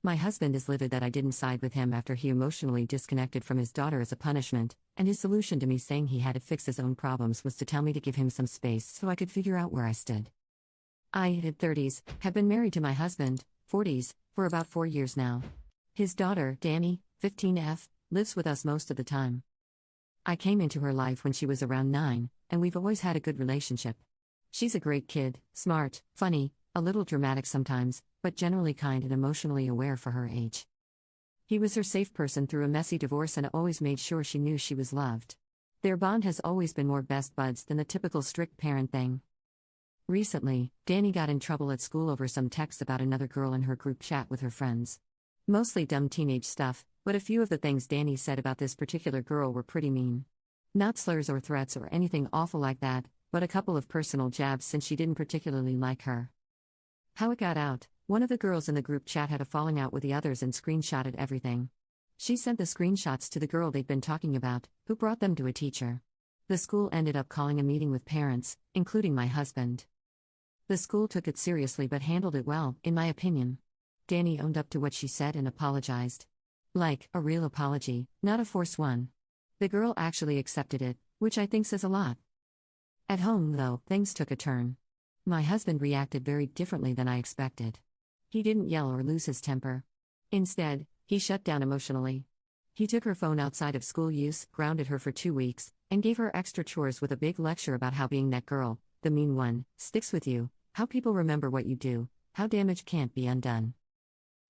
My husband is livid that I didn't side with him after he emotionally disconnected from his daughter as a punishment, and his solution to me saying he had to fix his own problems was to tell me to give him some space so I could figure out where I stood. I, in 30s, have been married to my husband, 40s, for about 4 years now. His daughter, Danny, 15F, lives with us most of the time. I came into her life when she was around 9, and we've always had a good relationship. She's a great kid, smart, funny, a little dramatic sometimes, but generally kind and emotionally aware for her age. He was her safe person through a messy divorce and always made sure she knew she was loved. Their bond has always been more best buds than the typical strict parent thing. Recently, Danny got in trouble at school over some text about another girl in her group chat with her friends. Mostly dumb teenage stuff, but a few of the things Danny said about this particular girl were pretty mean. Not slurs or threats or anything awful like that, but a couple of personal jabs since she didn't particularly like her. How it got out: one of the girls in the group chat had a falling out with the others and screenshotted everything. She sent the screenshots to the girl they'd been talking about, who brought them to a teacher. The school ended up calling a meeting with parents, including my husband. The school took it seriously but handled it well, in my opinion. Danny owned up to what she said and apologized. Like, a real apology, not a forced one. The girl actually accepted it, which I think says a lot. At home, though, things took a turn. My husband reacted very differently than I expected. He didn't yell or lose his temper. Instead, he shut down emotionally. He took her phone outside of school use, grounded her for 2 weeks, and gave her extra chores with a big lecture about how being that girl, the mean one, sticks with you, how people remember what you do, how damage can't be undone.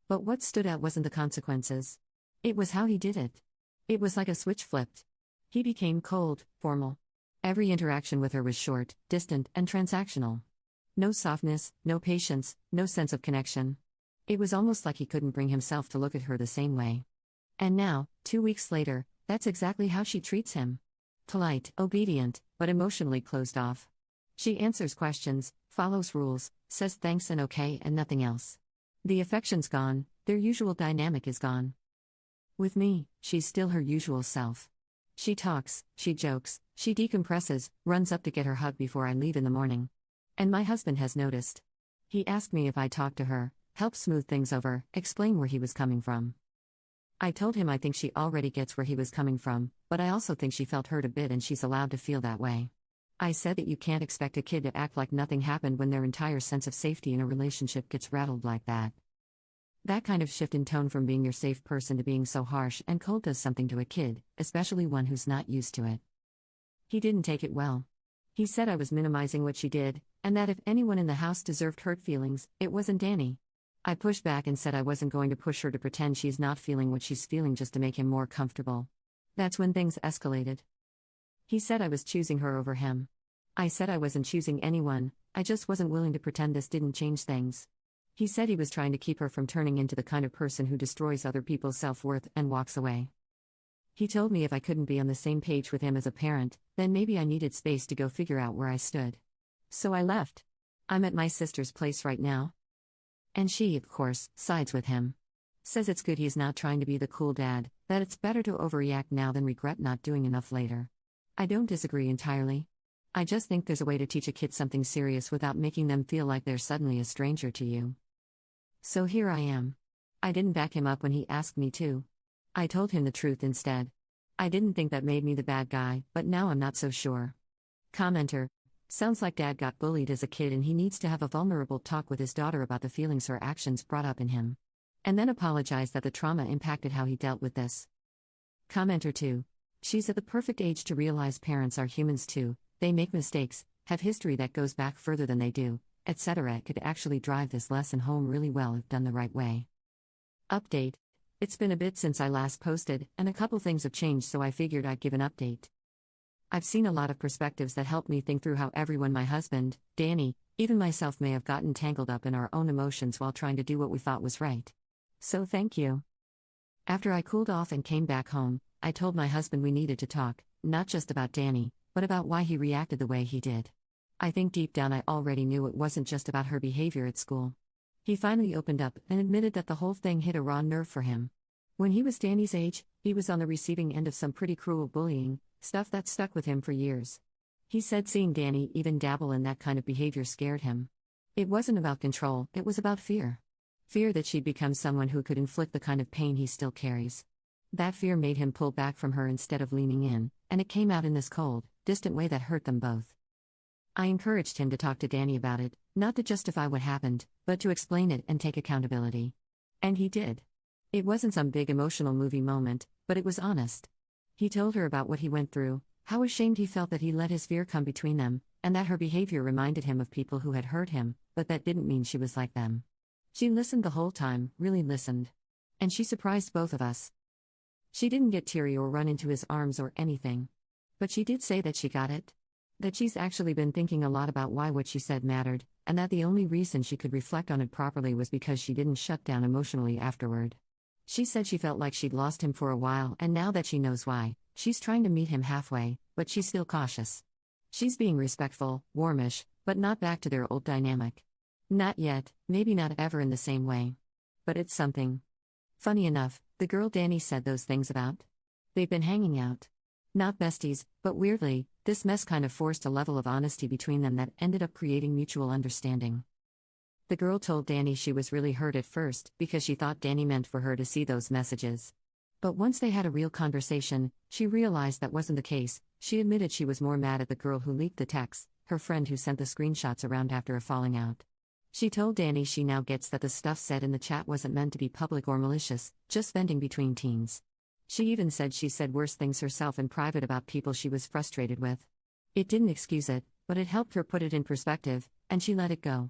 But what stood out wasn't the consequences. It was how he did it. It was like a switch flipped. He became cold, formal. Every interaction with her was short, distant, and transactional. No softness, no patience, no sense of connection. It was almost like he couldn't bring himself to look at her the same way. And now, 2 weeks later, that's exactly how she treats him. Polite, obedient, but emotionally closed off. She answers questions, follows rules, says thanks and okay and nothing else. The affection's gone, their usual dynamic is gone. With me, she's still her usual self. She talks, she jokes, she decompresses, runs up to get her hug before I leave in the morning. And my husband has noticed. He asked me if I talked to her, help smooth things over, explain where he was coming from. I told him I think she already gets where he was coming from, but I also think she felt hurt a bit and she's allowed to feel that way. I said that you can't expect a kid to act like nothing happened when their entire sense of safety in a relationship gets rattled like that. That kind of shift in tone from being your safe person to being so harsh and cold does something to a kid, especially one who's not used to it. He didn't take it well. He said I was minimizing what she did, and that if anyone in the house deserved hurt feelings, it wasn't Danny. I pushed back and said I wasn't going to push her to pretend she's not feeling what she's feeling just to make him more comfortable. That's when things escalated. He said I was choosing her over him. I said I wasn't choosing anyone, I just wasn't willing to pretend this didn't change things. He said he was trying to keep her from turning into the kind of person who destroys other people's self-worth and walks away. He told me if I couldn't be on the same page with him as a parent, then maybe I needed space to go figure out where I stood. So I left. I'm at my sister's place right now. And she, of course, sides with him. Says it's good he's not trying to be the cool dad, that it's better to overreact now than regret not doing enough later. I don't disagree entirely. I just think there's a way to teach a kid something serious without making them feel like they're suddenly a stranger to you. So here I am. I didn't back him up when he asked me to. I told him the truth instead. I didn't think that made me the bad guy, but now I'm not so sure. Commenter: sounds like dad got bullied as a kid and he needs to have a vulnerable talk with his daughter about the feelings her actions brought up in him. And then apologize that the trauma impacted how he dealt with this. Commenter 2: she's at the perfect age to realize parents are humans too, they make mistakes, have history that goes back further than they do, etc. It could actually drive this lesson home really well if done the right way. Update: it's been a bit since I last posted, and a couple things have changed, so I figured I'd give an update. I've seen a lot of perspectives that help me think through how everyone, my husband, Danny, even myself, may have gotten tangled up in our own emotions while trying to do what we thought was right. So thank you. After I cooled off and came back home, I told my husband we needed to talk, not just about Danny, but about why he reacted the way he did. I think deep down I already knew it wasn't just about her behavior at school. He finally opened up and admitted that the whole thing hit a raw nerve for him. When he was Danny's age, he was on the receiving end of some pretty cruel bullying, stuff that stuck with him for years. He said seeing Danny even dabble in that kind of behavior scared him. It wasn't about control, it was about fear. Fear that she'd become someone who could inflict the kind of pain he still carries. That fear made him pull back from her instead of leaning in, and it came out in this cold, distant way that hurt them both. I encouraged him to talk to Danny about it, not to justify what happened, but to explain it and take accountability. And he did. It wasn't some big emotional movie moment, but it was honest. He told her about what he went through, how ashamed he felt that he let his fear come between them, and that her behavior reminded him of people who had hurt him, but that didn't mean she was like them. She listened the whole time, really listened. And she surprised both of us. She didn't get teary or run into his arms or anything. But she did say that she got it. That she's actually been thinking a lot about why what she said mattered, and that the only reason she could reflect on it properly was because she didn't shut down emotionally afterward. She said she felt like she'd lost him for a while, and now that she knows why, she's trying to meet him halfway, but she's still cautious. She's being respectful, warmish, but not back to their old dynamic. Not yet, maybe not ever in the same way. But it's something. Funny enough, the girl Danny said those things about? They've been hanging out. Not besties, but weirdly, this mess kind of forced a level of honesty between them that ended up creating mutual understanding. The girl told Danny she was really hurt at first because she thought Danny meant for her to see those messages. But once they had a real conversation, she realized that wasn't the case. She admitted she was more mad at the girl who leaked the texts, her friend who sent the screenshots around after a falling out. She told Danny she now gets that the stuff said in the chat wasn't meant to be public or malicious, just venting between teens. She even said she said worse things herself in private about people she was frustrated with. It didn't excuse it, but it helped her put it in perspective, and she let it go.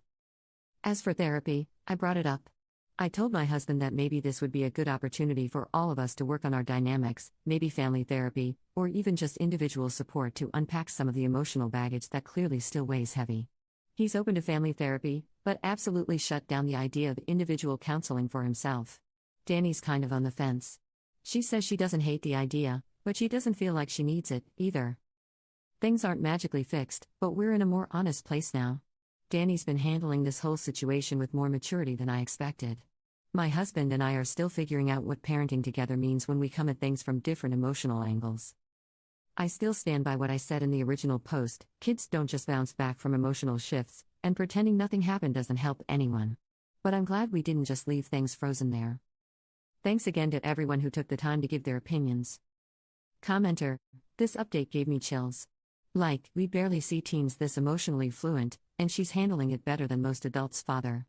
As for therapy, I brought it up. I told my husband that maybe this would be a good opportunity for all of us to work on our dynamics, maybe family therapy, or even just individual support to unpack some of the emotional baggage that clearly still weighs heavy. He's open to family therapy, but absolutely shut down the idea of individual counseling for himself. Danny's kind of on the fence. She says she doesn't hate the idea, but she doesn't feel like she needs it, either. Things aren't magically fixed, but we're in a more honest place now. Danny's been handling this whole situation with more maturity than I expected. My husband and I are still figuring out what parenting together means when we come at things from different emotional angles. I still stand by what I said in the original post: kids don't just bounce back from emotional shifts, and pretending nothing happened doesn't help anyone. But I'm glad we didn't just leave things frozen there. Thanks again to everyone who took the time to give their opinions. Commenter: this update gave me chills. Like, we barely see teens this emotionally fluent, and she's handling it better than most adults' father.